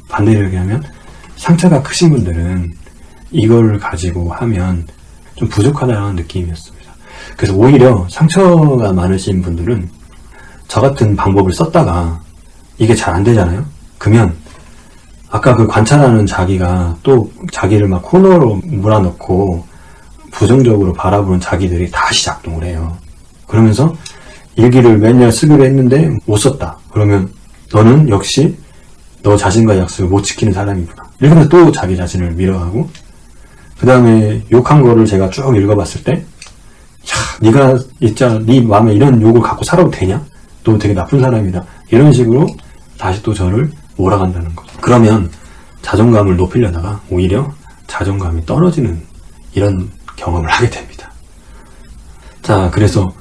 반대로 얘기하면 상처가 크신 분들은 이걸 가지고 하면 좀 부족하다는 느낌이었습니다. 그래서 오히려 상처가 많으신 분들은 저 같은 방법을 썼다가 이게 잘 안 되잖아요. 그러면 아까 그 관찰하는 자기가 또 자기를 막 코너로 몰아넣고 부정적으로 바라보는 자기들이 다시 작동을 해요. 그러면서 일기를 매년 쓰기로 했는데 못 썼다. 그러면 너는 역시 너 자신과의 약속을 못 지키는 사람이구나. 이러면서 또 자기 자신을 밀어가고, 그 다음에 욕한 거를 제가 쭉 읽어봤을 때, 야, 네가 진짜 네 마음에 이런 욕을 갖고 살아도 되냐? 너 되게 나쁜 사람이다. 이런 식으로 다시 또 저를 몰아간다는 거죠. 그러면 자존감을 높이려다가 오히려 자존감이 떨어지는 이런 경험을 하게 됩니다. 자, 그래서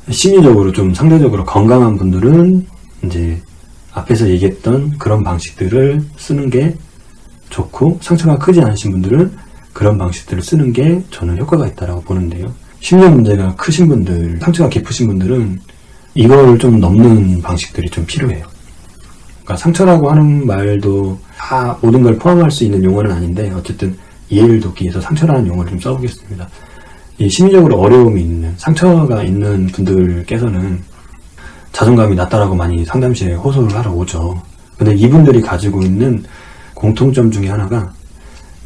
심리적으로 좀 상대적으로 건강한 분들은 이제 앞에서 얘기했던 그런 방식들을 쓰는 게 좋고, 상처가 크지 않으신 분들은 그런 방식들을 쓰는 게 저는 효과가 있다고 보는데요. 심리 문제가 크신 분들, 상처가 깊으신 분들은 이걸 좀 넘는 방식들이 좀 필요해요. 그러니까 상처라고 하는 말도 다 모든 걸 포함할 수 있는 용어는 아닌데, 어쨌든 이해를 돕기 위해서 상처라는 용어를 좀 써보겠습니다. 이 심리적으로 어려움이 있는, 상처가 있는 분들께서는 자존감이 낮다라고 많이 상담실에 호소를 하러 오죠. 근데 이분들이 가지고 있는 공통점 중에 하나가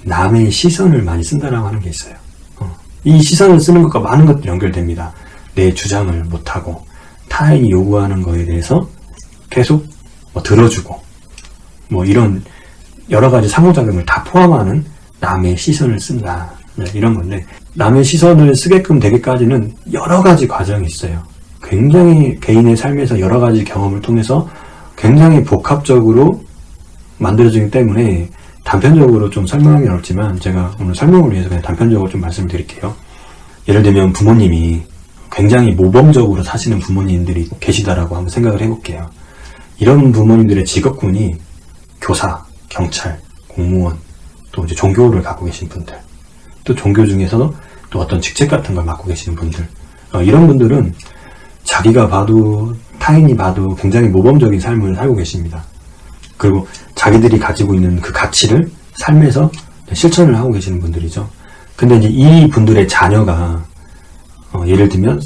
남의 시선을 많이 쓴다라고 하는 게 있어요. 이 시선을 쓰는 것과 많은 것들이 연결됩니다. 내 주장을 못하고 타인이 요구하는 거에 대해서 계속 들어주고 이런 여러 가지 상호작용을 다 포함하는 남의 시선을 쓴다, 이런 건데, 남의 시선을 쓰게끔 되기까지는 여러 가지 과정이 있어요. 굉장히 개인의 삶에서 여러 가지 경험을 통해서 굉장히 복합적으로 만들어지기 때문에 단편적으로 좀 설명하기 어렵지만, 제가 오늘 설명을 위해서 그냥 단편적으로 좀 말씀드릴게요. 예를 들면 부모님이 굉장히 모범적으로 사시는 부모님들이 계시다라고 한번 생각을 해볼게요. 이런 부모님들의 직업군이 교사, 경찰, 공무원, 또 이제 종교를 갖고 계신 분들, 또 종교 중에서도 또 어떤 직책 같은 걸 맡고 계시는 분들, 이런 분들은 자기가 봐도 타인이 봐도 굉장히 모범적인 삶을 살고 계십니다. 그리고 자기들이 가지고 있는 그 가치를 삶에서 실천을 하고 계시는 분들이죠. 근데 이제 이 분들의 자녀가 예를 들면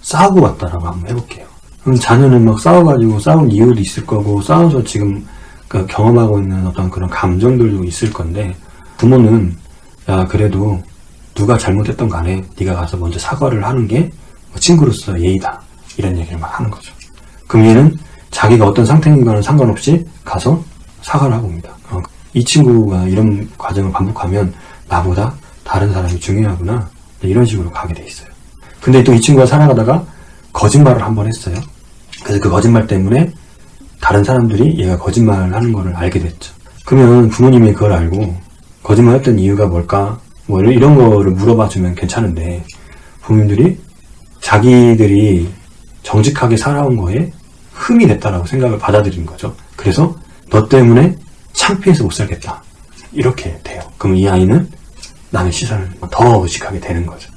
싸우고 왔다라고 한번 해볼게요. 그럼 자녀는 막 싸워가지고 싸운 이유도 있을 거고, 싸워서 지금 경험하고 있는 어떤 그런 감정들도 있을 건데, 부모는 야, 그래도 누가 잘못했던 간에 네가 가서 먼저 사과를 하는 게 친구로서 예의다, 이런 얘기를 막 하는 거죠. 그럼 얘는 자기가 어떤 상태인가는 상관없이 가서 사과를 하고 옵니다. 이 친구가 이런 과정을 반복하면 나보다 다른 사람이 중요하구나, 이런 식으로 가게 돼 있어요. 근데 또 이 친구가 살아가다가 거짓말을 한번 했어요. 그래서 그 거짓말 때문에 다른 사람들이 얘가 거짓말을 하는 거를 알게 됐죠. 그러면 부모님이 그걸 알고 거짓말 했던 이유가 뭘까? 이런 거를 물어봐 주면 괜찮은데, 부모님들이 자기들이 정직하게 살아온 거에 흠이 됐다라고 생각을 받아들인 거죠. 그래서 너 때문에 창피해서 못 살겠다, 이렇게 돼요. 그럼 이 아이는 남의 시선을 더 의식하게 되는 거죠.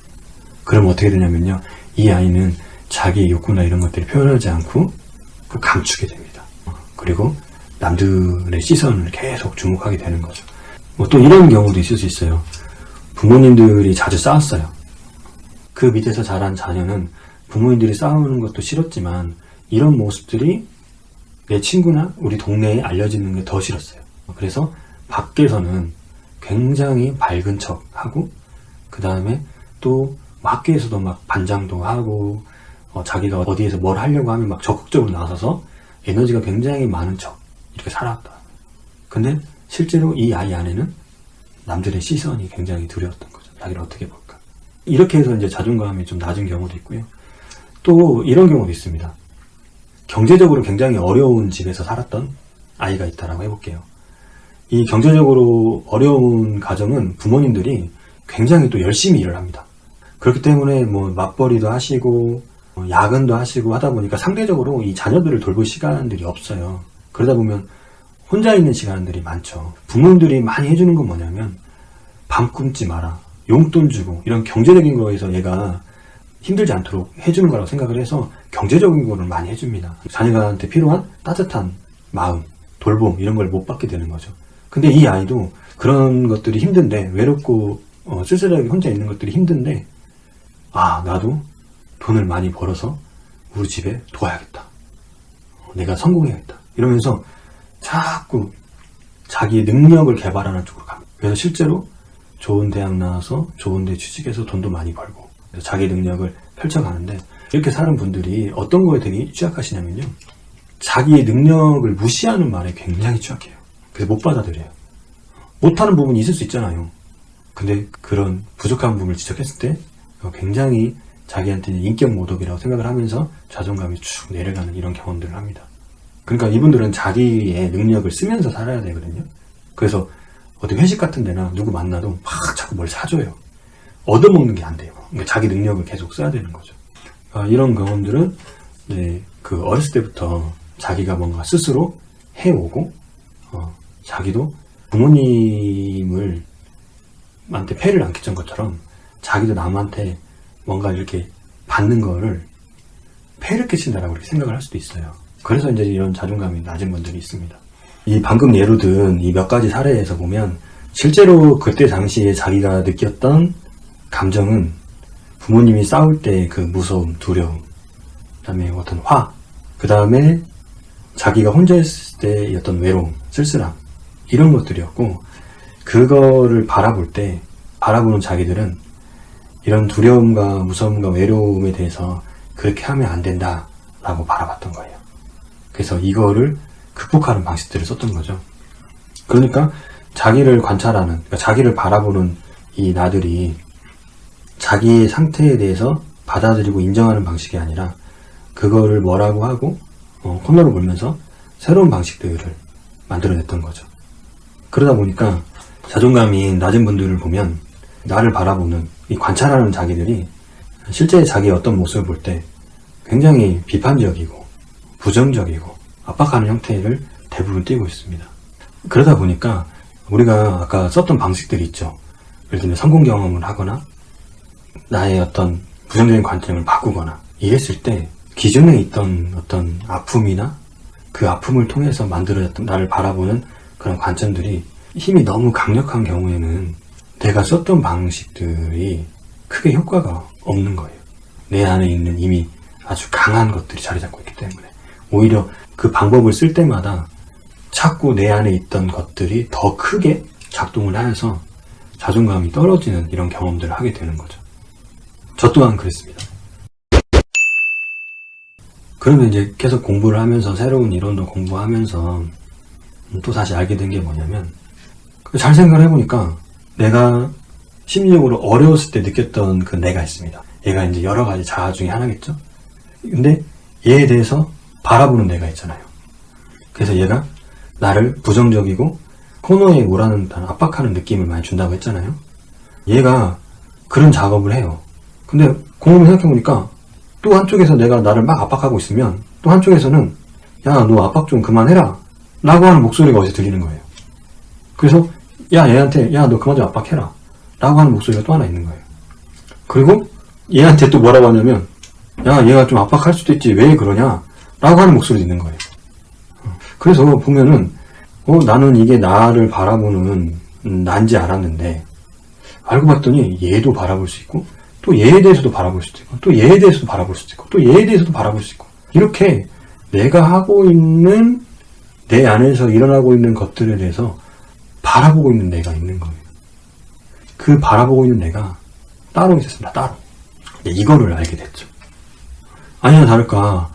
그럼 어떻게 되냐면요, 이 아이는 자기의 욕구나 이런 것들을 표현하지 않고 감추게 됩니다. 그리고 남들의 시선을 계속 주목하게 되는 거죠. 또 이런 경우도 있을 수 있어요. 부모님들이 자주 싸웠어요. 그 밑에서 자란 자녀는 부모님들이 싸우는 것도 싫었지만 이런 모습들이 내 친구나 우리 동네에 알려지는 게 더 싫었어요. 그래서 밖에서는 굉장히 밝은 척 하고, 그 다음에 또 학교에서도 막 반장도 하고, 자기가 어디에서 뭘 하려고 하면 막 적극적으로 나서서 에너지가 굉장히 많은 척, 이렇게 살아왔다. 근데 실제로 이 아이 안에는 남들의 시선이 굉장히 두려웠던 거죠. 자기를 어떻게 볼까. 이렇게 해서 이제 자존감이 좀 낮은 경우도 있고요. 또 이런 경우도 있습니다. 경제적으로 굉장히 어려운 집에서 살았던 아이가 있다라고 해볼게요. 이 경제적으로 어려운 가정은 부모님들이 굉장히 또 열심히 일을 합니다. 그렇기 때문에 맞벌이도 하시고 야근도 하시고 하다 보니까 상대적으로 이 자녀들을 돌볼 시간들이 없어요. 그러다 보면 혼자 있는 시간들이 많죠. 부모님들이 많이 해주는 건 뭐냐면 밤 꿈지 마라, 용돈 주고, 이런 경제적인 거에서 얘가 힘들지 않도록 해주는 거라고 생각을 해서 경제적인 거를 많이 해줍니다. 자녀한테 필요한 따뜻한 마음, 돌봄, 이런 걸 못 받게 되는 거죠. 근데 이 아이도 그런 것들이 힘든데, 외롭고 쓸쓸하게 혼자 있는 것들이 힘든데, 나도 돈을 많이 벌어서 우리 집에 도와야겠다, 내가 성공해야겠다, 이러면서 자꾸 자기의 능력을 개발하는 쪽으로 갑니다. 그래서 실제로 좋은 대학 나와서 좋은 데 취직해서 돈도 많이 벌고, 그래서 자기 능력을 펼쳐가는데, 이렇게 사는 분들이 어떤 거에 되게 취약하시냐면요, 자기의 능력을 무시하는 말에 굉장히 취약해요. 그래서 못 받아들여요. 못하는 부분이 있을 수 있잖아요. 근데 그런 부족한 부분을 지적했을 때 굉장히 자기한테는 인격 모독이라고 생각을 하면서 자존감이 쭉 내려가는 이런 경험들을 합니다. 그러니까 이분들은 자기의 능력을 쓰면서 살아야 되거든요. 그래서 어디 회식 같은 데나 누구 만나도 막 자꾸 뭘 사줘요. 얻어먹는 게 안 돼요. 그러니까 자기 능력을 계속 써야 되는 거죠. 이런 경험들은 그 어렸을 때부터 자기가 뭔가 스스로 해오고, 자기도 부모님을 한테 폐를 안 끼친 것처럼 자기도 남한테 뭔가 이렇게 받는 거를 폐를 끼친다라고 그렇게 생각을 할 수도 있어요. 그래서 이제 이런 자존감이 낮은 분들이 있습니다. 이 방금 예로 든 이 몇 가지 사례에서 보면 실제로 그때 당시에 자기가 느꼈던 감정은 부모님이 싸울 때 그 무서움, 두려움, 그 다음에 어떤 화, 그 다음에 자기가 혼자 있을 때의 어떤 외로움, 쓸쓸함, 이런 것들이었고, 그거를 바라보는 자기들은 이런 두려움과 무서움과 외로움에 대해서 그렇게 하면 안 된다 라고 바라봤던 거예요. 그래서 이거를 극복하는 방식들을 썼던 거죠. 그러니까 자기를 관찰하는, 그러니까 자기를 바라보는 이 나들이 자기의 상태에 대해서 받아들이고 인정하는 방식이 아니라 그거를 뭐라고 하고 코너로 몰면서 새로운 방식들을 만들어냈던 거죠. 그러다 보니까 자존감이 낮은 분들을 보면 나를 바라보는 이 관찰하는 자기들이 실제 자기의 어떤 모습을 볼 때 굉장히 비판적이고 부정적이고 압박하는 형태를 대부분 띠고 있습니다. 그러다 보니까 우리가 아까 썼던 방식들이 있죠. 예를 들면 성공 경험을 하거나 나의 어떤 부정적인 관점을 바꾸거나 이랬을 때 기존에 있던 어떤 아픔이나 그 아픔을 통해서 만들어졌던 나를 바라보는 그런 관점들이 힘이 너무 강력한 경우에는 내가 썼던 방식들이 크게 효과가 없는 거예요. 내 안에 있는 이미 아주 강한 것들이 자리 잡고 있기 때문에 오히려 그 방법을 쓸 때마다 자꾸 내 안에 있던 것들이 더 크게 작동을 하여서 자존감이 떨어지는 이런 경험들을 하게 되는 거죠. 저 또한 그랬습니다. 그러면 이제 계속 공부를 하면서 새로운 이론도 공부하면서 또 다시 알게 된 게 뭐냐면, 잘 생각을 해보니까 내가 심리적으로 어려웠을 때 느꼈던 그 내가 있습니다. 얘가 이제 여러 가지 자아 중에 하나겠죠. 근데 얘에 대해서 바라보는 내가 있잖아요. 그래서 얘가 나를 부정적이고 코너에 몰아넣는 압박하는 느낌을 많이 준다고 했잖아요. 얘가 그런 작업을 해요. 근데 곰곰이 생각해보니까 또 한쪽에서 내가 나를 막 압박하고 있으면 또 한쪽에서는 야, 너 압박 좀 그만해라 라고 하는 목소리가 어디서 들리는 거예요. 그래서 야, 얘한테 야, 너 그만 좀 압박해라 라고 하는 목소리가 또 하나 있는 거예요. 그리고 얘한테 또 뭐라고 하냐면 야, 얘가 좀 압박할 수도 있지 왜 그러냐 라고 하는 목소리도 있는 거예요. 그래서 보면은 나는 이게 나를 바라보는 난지 알았는데 알고 봤더니 얘도 바라볼 수 있고 또 얘에 대해서도 바라볼 수도 있고 또 얘에 대해서도 바라볼 수도 있고 또 얘에 대해서도 바라볼 수 있고 이렇게 내가 하고 있는 내 안에서 일어나고 있는 것들에 대해서 바라보고 있는 내가 있는 거예요. 그 바라보고 있는 내가 따로 있었습니다. 따로. 이거를 알게 됐죠. 아니나 다를까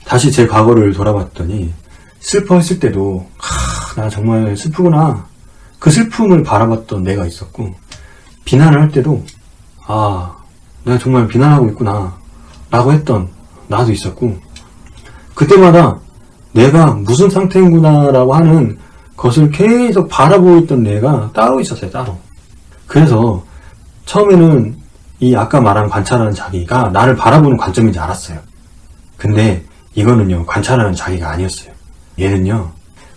다시 제 과거를 돌아봤더니 슬퍼했을 때도 나 정말 슬프구나 그 슬픔을 바라봤던 내가 있었고 비난을 할 때도 내가 정말 비난하고 있구나 라고 했던 나도 있었고 그때마다 내가 무슨 상태인구나 라고 하는 것을 계속 바라보고 있던 내가 따로 있었어요. 따로. 그래서 처음에는 이 아까 말한 관찰하는 자기가 나를 바라보는 관점인지 알았어요. 근데 이거는요 관찰하는 자기가 아니었어요. 얘는요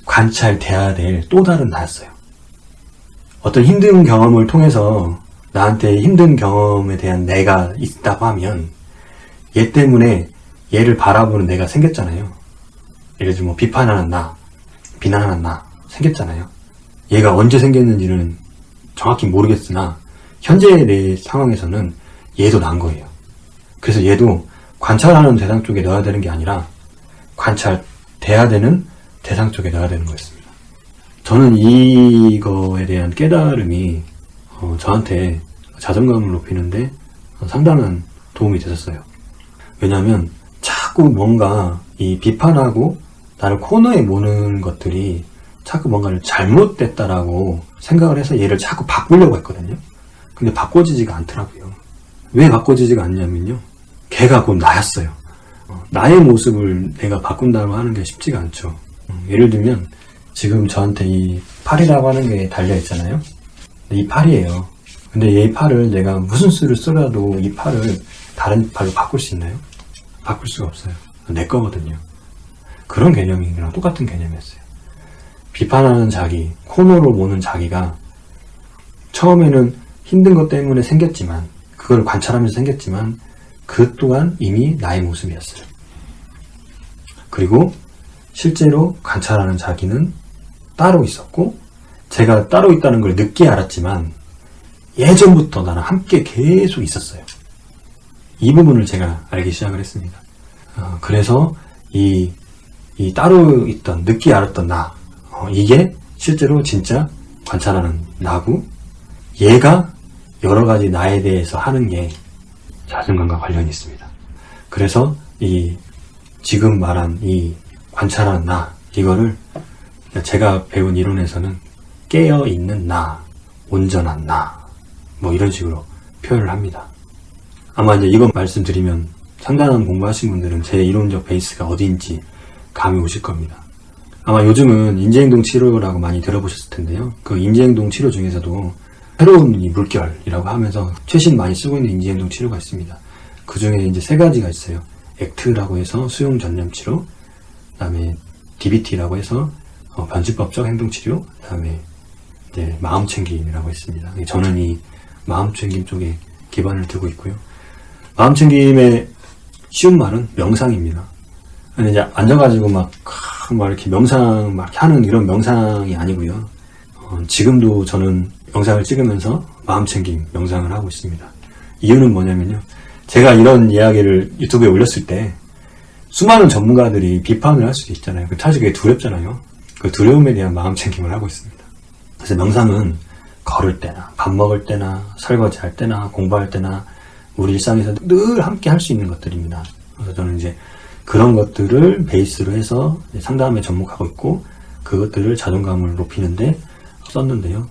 관찰돼야 될 또 다른 나였어요. 어떤 힘든 경험을 통해서 나한테 힘든 경험에 대한 내가 있다고 하면 얘 때문에 얘를 바라보는 내가 생겼잖아요. 예를 들면 비판하는 나, 비난하는 나 생겼잖아요. 얘가 언제 생겼는지는 정확히 모르겠으나 현재 내 상황에서는 얘도 난 거예요. 그래서 얘도 관찰하는 대상 쪽에 넣어야 되는 게 아니라 관찰돼야 되는 대상 쪽에 넣어야 되는 거였습니다. 저는 이거에 대한 깨달음이 저한테 자존감을 높이는데 상당한 도움이 됐었어요. 왜냐하면 자꾸 뭔가 이 비판하고 나를 코너에 모는 것들이 자꾸 뭔가를 잘못됐다라고 생각을 해서 얘를 자꾸 바꾸려고 했거든요. 근데 바꿔지지가 않더라고요. 왜 바꿔지지가 않냐면요, 걔가 곧 나였어요. 나의 모습을 내가 바꾼다고 하는 게 쉽지가 않죠. 예를 들면 지금 저한테 이 팔이라고 하는 게 달려있잖아요. 이 팔이에요. 근데 이 팔을 내가 무슨 수를 써라도 이 팔을 다른 팔로 바꿀 수 있나요? 바꿀 수가 없어요. 내 거거든요. 그런 개념이랑 똑같은 개념이었어요. 비판하는 자기, 코너로 모는 자기가 처음에는 힘든 것 때문에 생겼지만, 그걸 관찰하면서 생겼지만 그 또한 이미 나의 모습이었어요. 그리고 실제로 관찰하는 자기는 따로 있었고, 제가 따로 있다는 걸 늦게 알았지만 예전부터 나랑 함께 계속 있었어요. 이 부분을 제가 알기 시작을 했습니다. 그래서 이 따로 있던, 늦게 알았던 나, 이게 실제로 진짜 관찰하는 나고, 얘가 여러 가지 나에 대해서 하는 게 자존감과 관련이 있습니다. 그래서 지금 말한 이 관찰하는 나, 이거를 제가 배운 이론에서는 깨어있는 나, 온전한 나, 뭐 이런 식으로 표현을 합니다. 아마 이제 이거 말씀드리면 상담 공부하신 분들은 제 이론적 베이스가 어디인지 감이 오실 겁니다. 아마 요즘은 인지행동 치료라고 많이 들어보셨을 텐데요. 그 인지행동 치료 중에서도 새로운 이 물결이라고 하면서 최신 많이 쓰고 있는 인지행동 치료가 있습니다. 그 중에 이제 3가지가 있어요. 액트라고 해서 수용 전념 치료, 그 다음에 DBT라고 해서 변칙법적 행동 치료, 그 다음에 이제 마음 챙김이라고 있습니다. 저는 이 마음 챙김 쪽에 기반을 두고 있고요. 마음 챙김의 쉬운 말은 명상입니다. 근데 이제 앉아가지고 막 이렇게 명상 막 하는 이런 명상이 아니고요. 지금도 저는 영상을 찍으면서 마음 챙김 명상을 하고 있습니다. 이유는 뭐냐면요, 제가 이런 이야기를 유튜브에 올렸을 때 수많은 전문가들이 비판을 할 수도 있잖아요. 사실 그게 두렵잖아요. 그 두려움에 대한 마음 챙김을 하고 있습니다. 그래서 명상은 걸을 때나 밥 먹을 때나 설거지 할 때나 공부할 때나 우리 일상에서 늘 함께 할 수 있는 것들입니다. 그래서 저는 이제 그런 것들을 베이스로 해서 상담에 접목하고 있고, 그것들을 자존감을 높이는데 썼는데요.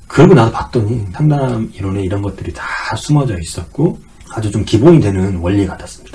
그러고 나서 봤더니 상담 이론에 이런 것들이 다 숨어져 있었고 아주 좀 기본이 되는 원리 같았습니다.